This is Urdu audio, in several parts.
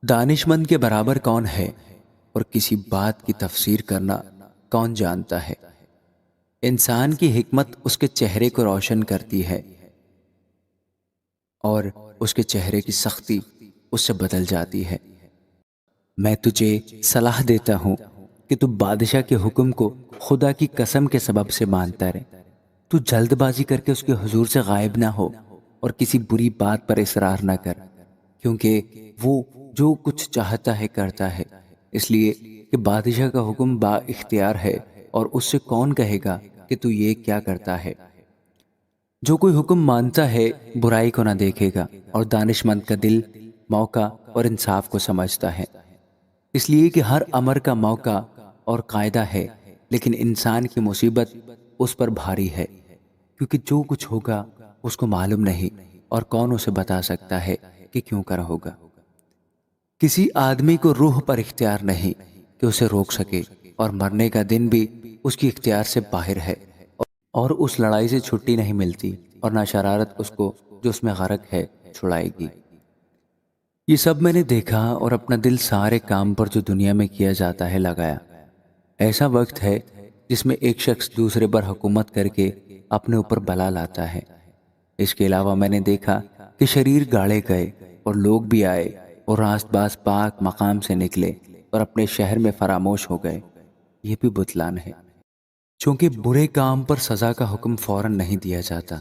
دانشمند کے برابر کون ہے اور کسی بات کی تفسیر کرنا کون جانتا ہے؟ انسان کی حکمت اس کے چہرے کو روشن کرتی ہے اور اس کے چہرے کی سختی اس سے بدل جاتی ہے۔ میں تجھے صلاح دیتا ہوں کہ تو بادشاہ کے حکم کو خدا کی قسم کے سبب سے مانتا رہے۔ تو جلد بازی کر کے اس کے حضور سے غائب نہ ہو اور کسی بری بات پر اصرار نہ کر، کیونکہ وہ جو کچھ چاہتا ہے کرتا ہے، اس لیے کہ بادشاہ کا حکم با اختیار ہے اور اس سے کون کہے گا کہ تو یہ کیا کرتا ہے۔ جو کوئی حکم مانتا ہے برائی کو نہ دیکھے گا، اور دانشمند کا دل موقع اور انصاف کو سمجھتا ہے، اس لیے کہ ہر امر کا موقع اور قاعدہ ہے، لیکن انسان کی مصیبت اس پر بھاری ہے، کیونکہ جو کچھ ہوگا اس کو معلوم نہیں، اور کون اسے بتا سکتا ہے کہ کیوں کر ہوگا۔ کسی آدمی کو روح پر اختیار نہیں کہ اسے روک سکے، اور مرنے کا دن بھی اس کی اختیار سے باہر ہے، اور اس لڑائی سے چھٹی نہیں ملتی، اور نہ شرارت اس کو جو اس میں غرق ہے چھڑائے گی۔ یہ سب میں نے دیکھا اور اپنا دل سارے کام پر جو دنیا میں کیا جاتا ہے لگایا۔ ایسا وقت ہے جس میں ایک شخص دوسرے پر حکومت کر کے اپنے اوپر بلا لاتا ہے۔ اس کے علاوہ میں نے دیکھا کہ شریر گاڑے گئے اور لوگ بھی آئے اور راست باز پاک مقام سے نکلے اور اپنے شہر میں فراموش ہو گئے۔ یہ بھی بتلان ہے، چونکہ برے کام پر سزا کا حکم فوراً نہیں دیا جاتا،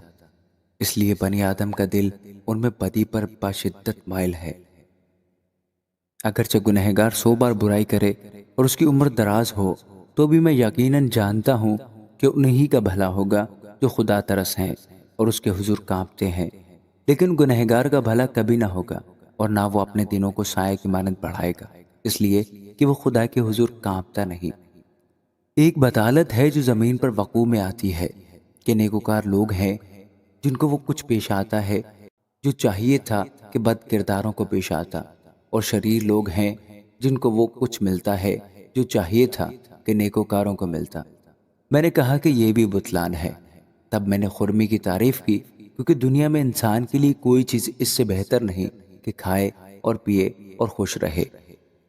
اس لیے بنی آدم کا دل ان میں بدی پر بشدت مائل ہے۔ اگرچہ گنہگار 100 بار برائی کرے اور اس کی عمر دراز ہو، تو بھی میں یقیناً جانتا ہوں کہ انہی کا بھلا ہوگا جو خدا ترس ہیں اور اس کے حضور کانپتے ہیں۔ لیکن گنہگار کا بھلا کبھی نہ ہوگا، اور نہ وہ اپنے دنوں کو سائے کی مانند بڑھائے گا، اس لیے کہ وہ خدا کے حضور کانپتا نہیں۔ ایک بطالت ہے جو زمین پر وقوع میں آتی ہے کہ نیکوکار لوگ ہیں جن کو وہ کچھ پیش آتا ہے جو چاہیے تھا کہ بد کرداروں کو پیش آتا، اور شریر لوگ ہیں جن کو وہ کچھ ملتا ہے جو چاہیے تھا کہ نیکوکاروں کو ملتا۔ میں نے کہا کہ یہ بھی بتلان ہے۔ تب میں نے خرمی کی تعریف کی، کیونکہ دنیا میں انسان کے لیے کوئی چیز اس سے بہتر نہیں کہ کھائے اور پیے اور خوش رہے،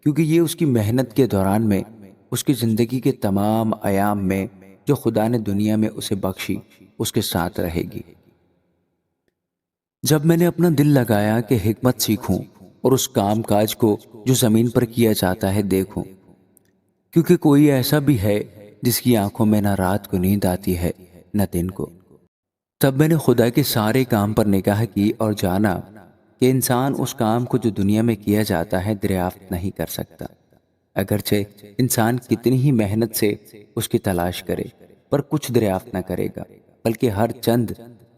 کیونکہ یہ اس کی محنت کے دوران میں، اس کی زندگی کے تمام ایام میں جو خدا نے دنیا میں اسے بخشی، اس کے ساتھ رہے گی۔ جب میں نے اپنا دل لگایا کہ حکمت سیکھوں اور اس کام کاج کو جو زمین پر کیا جاتا ہے دیکھوں، کیونکہ کوئی ایسا بھی ہے جس کی آنکھوں میں نہ رات کو نیند آتی ہے نہ دن کو، تب میں نے خدا کے سارے کام پر نگاہ کی اور جانا کہ انسان اس کام کو جو دنیا میں کیا جاتا ہے دریافت نہیں کر سکتا، اگرچہ انسان کتنی ہی محنت سے اس کی تلاش کرے، پر کچھ دریافت نہ کرے گا، بلکہ ہر چند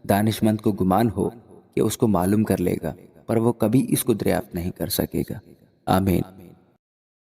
دانشمند کو گمان ہو کہ اس کو معلوم کر لے گا، پر وہ کبھی اس کو دریافت نہیں کر سکے گا۔ آمین۔